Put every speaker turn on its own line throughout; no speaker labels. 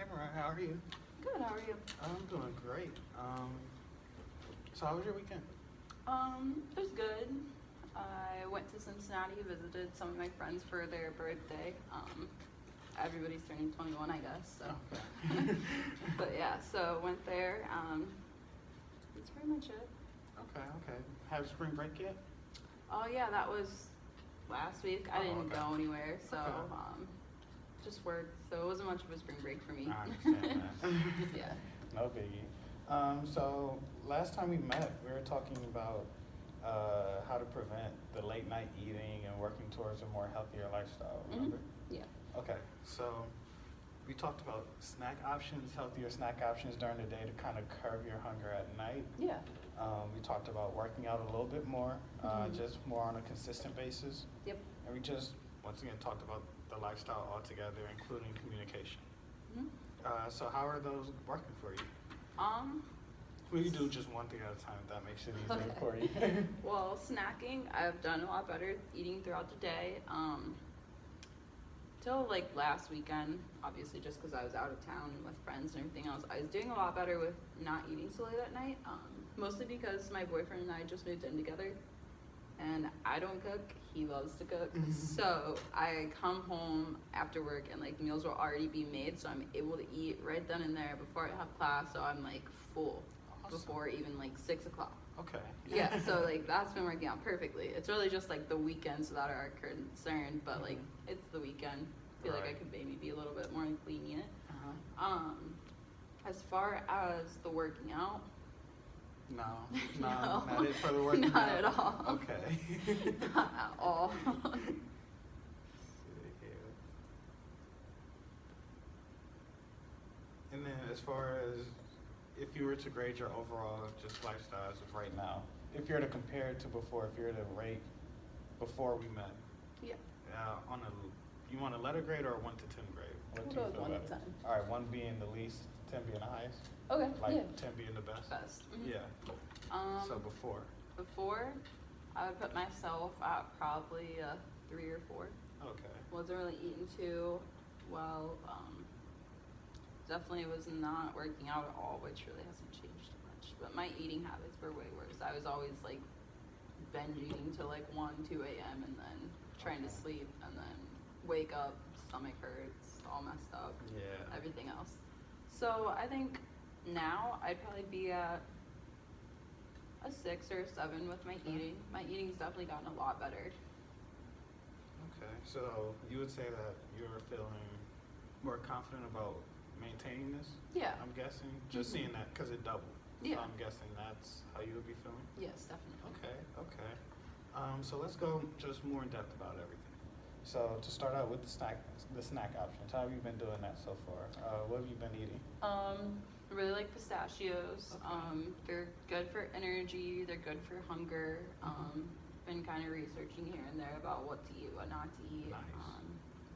camera. How are you?
Good, how are you?
I'm doing great. So how was your weekend?
It was good. I went to Cincinnati, visited some of my friends for their birthday. Everybody's turning 21, I guess, so.
Okay.
But yeah, so went there. That's pretty much it.
Okay. Have spring break yet?
Oh yeah, that was last week. I
Oh,
didn't
okay.
go anywhere, so
Okay.
just worked. So it wasn't much of a spring break for me.
I understand that.
Yeah.
No biggie. So last time we met, we were talking about how to prevent the late night eating and working towards a more healthier lifestyle. Remember?
Yeah.
Okay. So we talked about snack options, healthier snack options during the day to kind of curb your hunger at night.
Yeah.
We talked about working out a little bit more,
Mhm.
just more on a consistent basis.
Yep.
And we just, once again, talked about the lifestyle altogether, including communication.
Mhm.
So how are those working for you?
Um,
We can do just one thing at a time if that makes it easier
Okay.
for you.
Well, snacking, I've done a lot better eating throughout the day. Till like last weekend, obviously just because I was out of town with friends and everything else, I was doing a lot better with not eating so late at night. Mostly because my boyfriend and I just moved in together, and I don't cook. He loves to cook,
Mhm.
so I come home after work and like meals will already be made, so I'm able to eat right then and there before I have class. So I'm like full
Awesome.
before even like 6 o'clock.
Okay.
Yeah, so like that's been working out perfectly. It's really just like the weekends that are a concern, but like it's the weekend. I feel like I
Right.
could maybe be a little bit more lenient.
Uh-huh.
As far as the working out,
No,
No.
not it for the working
Not
out?
at all.
Okay.
not at all.
See here. And then as far as if you were to grade your overall just lifestyle as of right now, if you were to compare it to before, if you were to rate before we met,
Yeah.
on a, you want a letter grade or a 1 to 10 grade? What
We'll
do
go
you
with
feel
1 to
better?
10.
All right, 1 being the least, 10 being the highest?
Okay.
Like
yeah.
10 being the best?
Best. Mhm.
Yeah. So before.
Before, I would put myself at probably a 3 or 4.
Okay.
Wasn't really eating too well. Definitely was not working out at all, which really hasn't changed too much. But my eating habits were way worse. I was always like binge eating till like 1, 2 a.m. and then trying to
Okay.
sleep and then wake up, stomach hurts, all messed up,
Yeah.
everything else. So I think now I'd probably be at a 6 or a 7 with my eating. My eating's definitely gotten a lot better.
Okay. So you would say that you're feeling more confident about maintaining this?
Yeah.
I'm guessing, just
Mhm.
seeing that because it doubled.
Yeah.
So I'm guessing that's how you would be feeling.
Yes, definitely.
Okay. So let's go just more in depth about everything. So to start out with the snack options, how have you been doing that so far? What have you been eating?
I really like pistachios.
Okay.
They're good for energy. They're good for hunger. Been kind of researching here and there about what to eat, what not to eat.
Nice.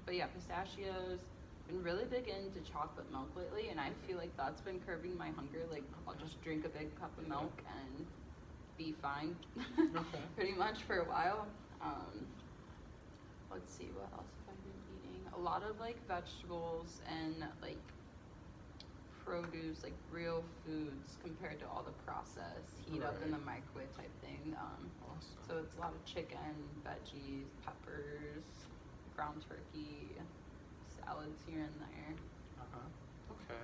But yeah, pistachios. Been really big into chocolate milk lately, and I feel like that's been curbing my hunger. Like I'll just drink a big cup of milk and be fine,
Okay.
pretty much for a while. Let's see, what else have I been eating? A lot of like vegetables and like produce, like real foods compared to all the processed heat up in the
Right.
microwave type thing.
Awesome.
So it's a lot of chicken, veggies, peppers, ground turkey, salads here and there.
Okay.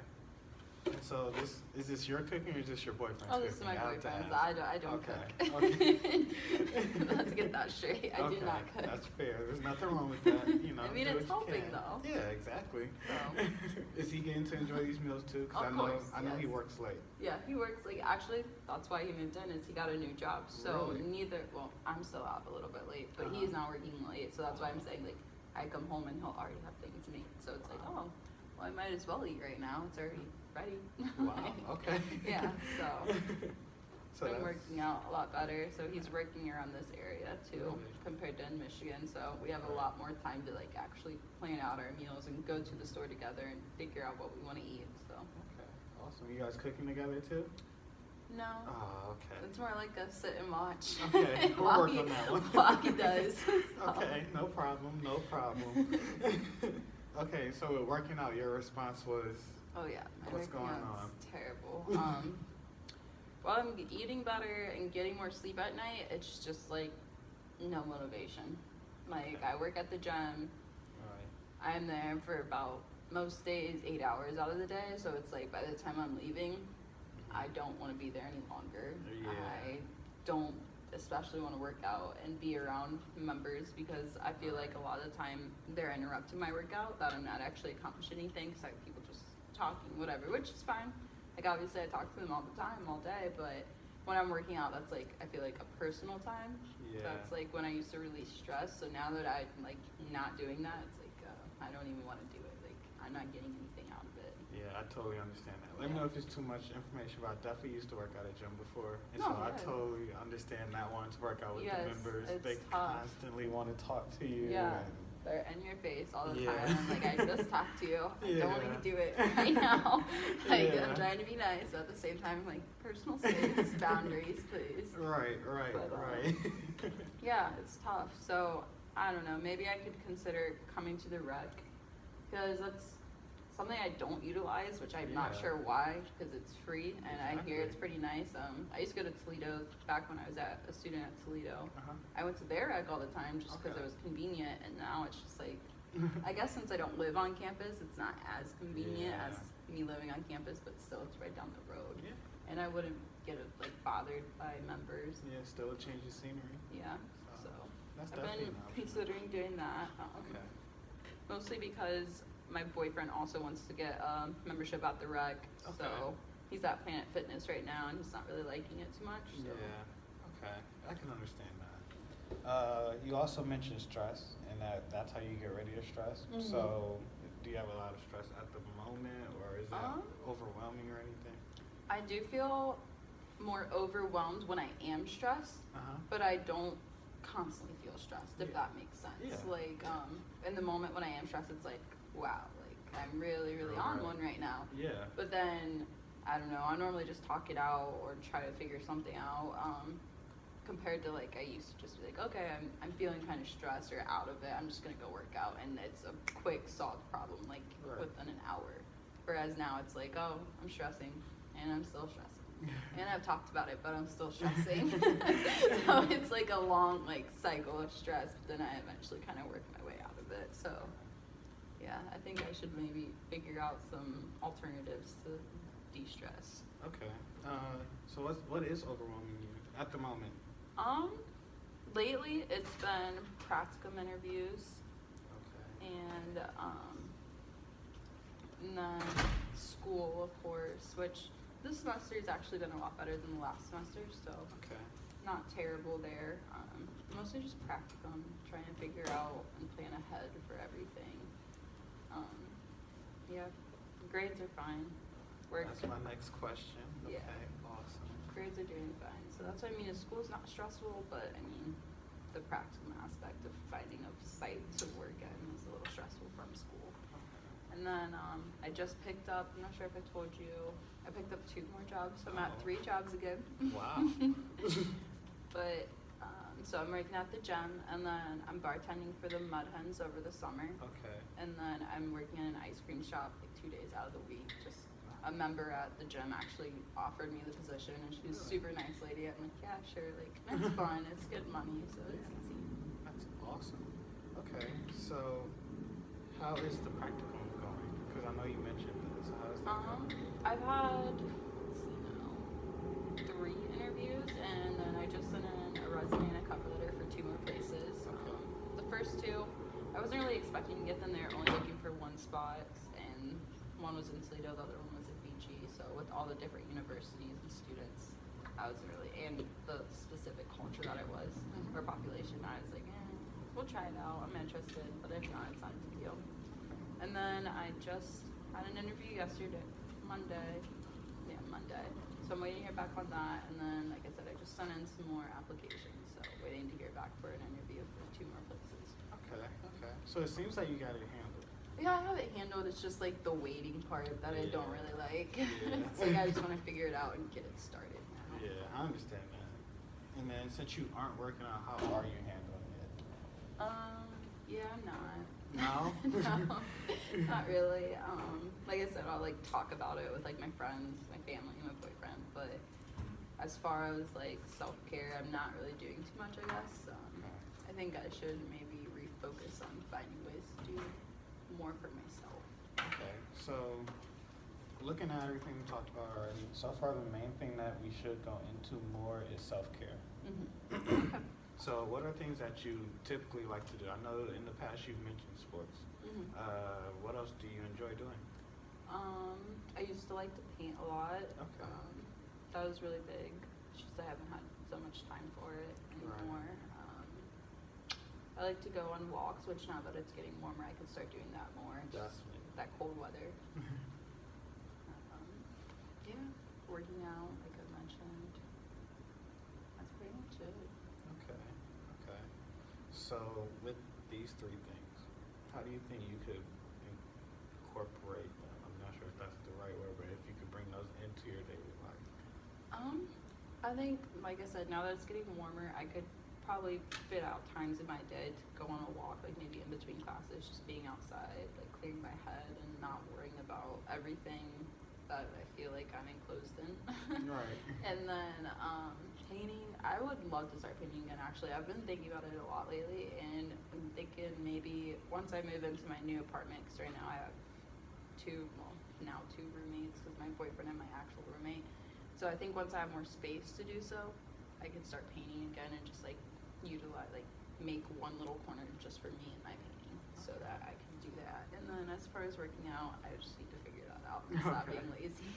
And so is this your cooking or is this your boyfriend's
Oh,
cooking?
this is my
I have to
boyfriend's.
ask.
I don't
Okay.
cook.
Okay.
Let's get that straight. I do not cook.
That's fair. There's nothing wrong with that. You know,
I mean,
do
it's
what you
helping,
can.
though.
Yeah, exactly.
So.
Is he getting to enjoy these meals too? Because
Of course,
I know he
yes.
works late.
Yeah, he works like actually that's why he moved in is he got a new job. So
Really?
I'm still out a little bit late, but
Uh-huh.
he's not working late. So that's why I'm saying like I come home and he'll already have things made. So it's like, oh, well I might as well eat right now. It's already ready.
Wow. Okay.
Yeah, so
So
been
that's-
working out a lot better. So he's working around this area too
Really?
compared to in Michigan. So we have a lot more time to like actually plan out our meals and go to the store together and figure out what we want to eat. So
Okay. Awesome. You guys cooking together too?
no.
Oh, okay.
It's more like a sit and watch.
Okay, we'll
while
work
he,
on that one.
while he does. So.
Okay, no problem. Okay, so with working out, your response was
Oh yeah, my
What's
working
going
out's
on?
terrible. While I'm eating better and getting more sleep at night, it's just like no motivation. Like I work at the gym.
Right.
I'm there for about most days 8 hours out of the day, so it's like by the time I'm leaving, I don't want to be there any longer.
Yeah.
I don't especially want to work out and be around members because I feel like a lot of the time they're interrupting my workout, that I'm not actually accomplishing anything because I have people just talking, whatever, which is fine. Like obviously I talk to them all the time, all day, but when I'm working out, that's like, I feel like a personal time.
Yeah.
That's like when I used to release stress. So now that I'm like not doing that, it's like, I don't even want to do it. Like I'm not getting anything out of it.
Yeah, I totally understand that. Let me know if it's too much information, but I definitely used to work at a gym before. And
No,
so I
yeah.
totally understand not wanting to work out with
Yes,
the members.
it's
They
tough.
constantly want to talk to you.
Yeah.
And,
They're in your face all the
Yeah.
time. I'm like, I just talked to you. I don't want
Yeah.
to do it right now. Like,
Yeah.
I'm trying to be nice, but at the same time, like, personal space, boundaries, please.
right,
But,
right.
Yeah, it's tough. So, I don't know. Maybe I could consider coming to the rec because that's something I don't utilize, which I'm not
Yeah.
sure why because it's free and I hear it's
Exactly.
pretty nice. I used to go to Toledo back when I was a student at Toledo.
Uh-huh.
I went to their rec all the time just because
Okay.
it was convenient, and now it's just like, I guess since I don't live on campus, it's not as convenient
Yeah.
as me living on campus, but still it's right down the road.
Yeah.
And I wouldn't get like bothered by members.
Yeah, still a change of scenery.
Yeah, so
That's
I've
definitely
been
an option.
considering doing that.
Okay.
Mostly because my boyfriend also wants to get membership at the rec,
Okay.
so he's at Planet Fitness right now, and he's not really liking it too much. So.
Yeah. Okay. I can understand that. You also mentioned stress, and that's how you get rid of your stress.
Mhm.
So, do you have a lot of stress at the moment, or is it
Um,
overwhelming or anything?
I do feel more overwhelmed when I am stressed,
Uh-huh.
but I don't constantly feel stressed, if
Yeah.
that makes sense.
Yeah.
Like, in the moment when I am stressed, it's like, wow, like, I'm really, really on
Right.
one right now.
Yeah.
But then, I don't know, I normally just talk it out or try to figure something out, compared to, like, I used to just be like, okay, I'm feeling kind of stressed or out of it, I'm just gonna go work out, and it's a quick solved problem, like,
Right.
within an hour. Whereas now it's like, oh, I'm stressing, and I'm still stressing. And I've talked about it, but I'm still stressing. So it's like a long like cycle of stress, but then I eventually kind of work my way out of it. So yeah, I think I should maybe figure out some alternatives to de-stress.
Okay. So what is overwhelming you at the moment?
Lately it's been practicum interviews
Okay.
and then school, of course, which this semester has actually been a lot better than the last semester, so
Okay.
not terrible there. Mostly just practicum, trying to figure out and plan ahead for everything. Yeah, grades are fine. Work,
That's my next question.
Yeah.
Okay. Awesome.
grades are doing fine. So that's what I mean. School's not stressful, but I mean, the practicum aspect of finding a site to work in is a little stressful from school. And then I just picked up, I'm not sure if I told you, I picked up 2 more jobs. So I'm at
Oh.
3 jobs again.
Wow.
But, so I'm working at the gym, and then I'm bartending for the Mud Hens over the summer.
Okay.
And then I'm working in an ice cream shop like 2 days out of the week. Just a member at the gym actually offered me the position, and she was a
Really?
super nice lady. I'm like, yeah, sure, like, it's fun, it's good money, so it's easy.
That's awesome. Okay. So, how is the practicum going? Because I know you mentioned this. How is that going?
I've had, let's see now, 3 interviews, and then I just sent in a resume and a cover letter for 2 more places.
Okay.
The first 2, I wasn't really expecting to get them. They were only looking for 1 spot, and one was in Toledo, the other one was at BG. So with all the different universities and students, I wasn't really, and the specific culture that it was, or population, I was like, we'll try it out. I'm interested, but if not, it's not a big deal. And then I just had an interview yesterday, Monday. So I'm waiting to hear back on that, and then, like I said, I just sent in some more applications, so waiting to hear back for an interview for 2 more places.
Okay. Okay. So it seems like you got it handled.
Yeah, I have it handled. It's just like the waiting part that I don't
Yeah.
really like.
Yeah.
It's like I just want to figure it out and get it started now.
Yeah, I understand that. And then since you aren't working out, how are you handling it?
Yeah, I'm not.
No?
No. Not really. Like I said, I'll like talk about it with like my friends, my family, and my boyfriend. But as far as like self-care, I'm not really doing too much, I guess. I think I should maybe refocus on finding ways to do more for myself.
Okay, so looking at everything we talked about already, so far the main thing that we should go into more is self-care.
Mm-hmm. Okay.
So what are things that you typically like to do? I know in the past you've mentioned sports.
Mm-hmm.
What else do you enjoy doing?
I used to like to paint a lot.
Okay.
That was really big. It's just I haven't had so much time for it anymore.
Right.
I like to go on walks, which now that it's getting warmer, I can start doing that more. Just
Definitely.
that cold weather. Yeah, working out, like I mentioned. That's pretty much it.
Okay, okay. So with these three things, how do you think you could incorporate them? I'm not sure if that's the right word, but if you could bring those into your daily life.
I think, like I said, now that it's getting warmer, I could probably fit out times in my day to go on a walk, like maybe in between classes, just being outside, like clearing my head and not worrying about everything that I feel like I'm enclosed in.
Right.
And then painting, I would love to start painting again, actually. I've been thinking about it a lot lately, and I'm thinking maybe once I move into my new apartment, because right now I have two roommates, because my boyfriend and my actual roommate. So I think once I have more space to do so, I could start painting again and just like utilize, like make one little corner just for me and my painting, so that I can do that. And then as far as working out, I just need to figure that out and stop
Okay.
being lazy.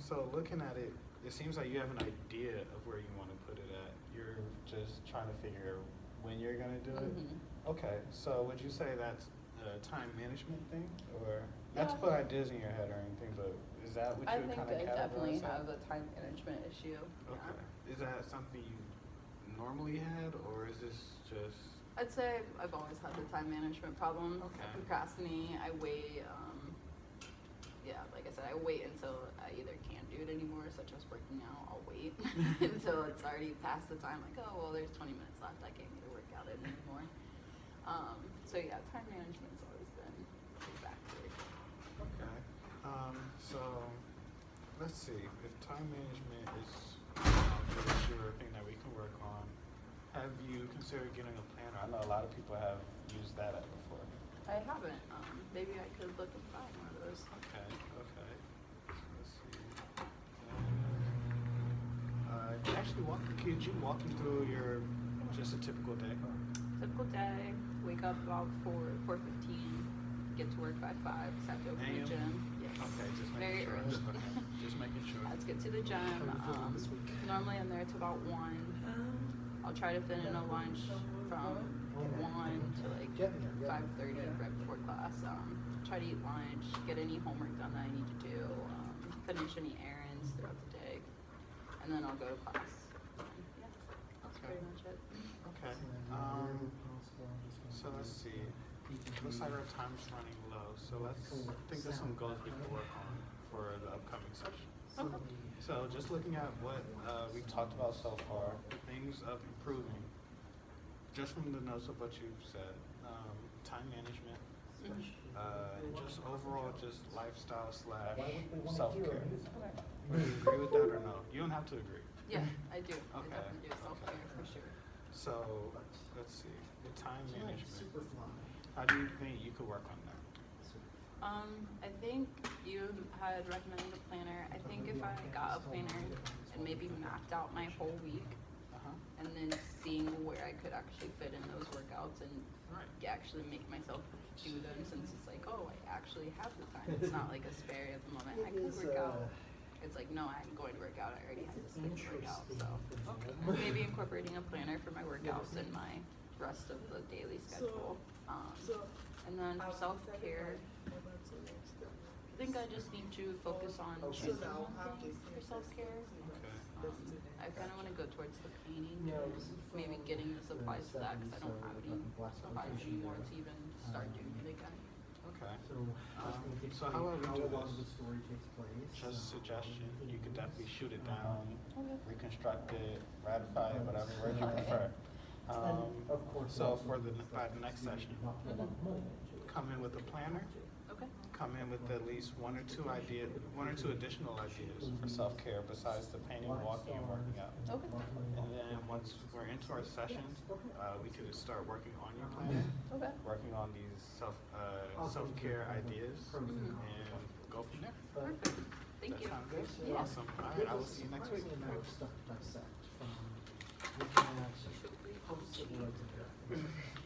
So looking at it, it seems like you have an idea of where you want to put it at. You're just trying to figure when you're gonna do it.
Mhm.
Okay, so would you say that's a time management thing, or not to
Yeah.
put ideas in your head or anything, but is that what
I
you would
think
kind of
I definitely
categorize
have
that?
a time management issue.
Okay, is that something you normally had, or is this just?
I'd say I've always had the time management problem.
Okay.
I procrastinate, I wait, yeah, like I said, I wait until I either can't do it anymore, such as working out, I'll wait until it's already past the time, like, oh, well, there's 20 minutes left, I can't get a workout in anymore. So yeah, time management's always been a big factor.
Okay, so let's see, if time management is an issue or a thing that we can work on, have you considered getting a planner? I know a lot of people have used that app before.
I haven't, maybe I could look and find one of those.
Okay, okay. So let's see. Actually, could you walk me through your, just a typical day?
Typical day, wake up about 4:15, get to work by 5, just have to open the
AM?
gym. Yes.
Okay, just
Very
making sure.
early.
Okay, just making sure.
Let's get to the gym. Normally I'm there till about 1. I'll try to fit in a lunch from 1 to like 5:30 right before class. Try to eat lunch, get any homework done that I need to do, finish any errands throughout the day, and then I'll go to class. Yeah, that's
Okay.
pretty much it.
Okay, so let's see. Looks like our time's running low, so let's think of some goals we can work on for the upcoming session.
Okay.
So just looking at what we've talked about so far, things of improving, just from the notes of what you've said, time management, just overall just lifestyle / self-care. Would you agree with that or no? You don't have to agree.
Yeah, I do. I
Okay,
definitely do self-care
okay.
for sure.
So let's see, with time management, how do you think you could work on that?
I think you had recommended a planner. I think if I got a planner and maybe mapped out my whole week and then seeing where I could actually fit in those workouts and
Right.
actually make myself do them, since it's like, oh, I actually have the time. It's not like a spare at the moment. I could work out. It's like, no, I'm going to work out. I already have this thing to work out. So maybe incorporating a planner for my workouts and my rest of the daily schedule. And then for self-care, I think I just need to focus on choosing one thing for self-care.
Okay.
I kind of want to go towards the painting, and maybe getting the supplies for that, because I don't have any supplies anymore to even start doing it again.
Okay.
So
how about we do
a lot of the
this?
story takes place.
Just a suggestion. You could definitely shoot it down,
Okay.
reconstruct it, ratify it, whatever word you
Okay.
prefer.
And of course.
So for by the next session, come in with a planner,
Okay.
come in with at least one or two additional ideas for self-care besides the painting, walking, and working out.
Okay.
And then once we're into our sessions, we could start working on your plan,
Okay.
working on these self-care ideas, and go from there.
Perfect. Thank you.
That sound good?
Yeah.
Awesome. All right, I will see you next week.
Surprisingly enough, stuff to dissect from looking at
Should we
post-it notes.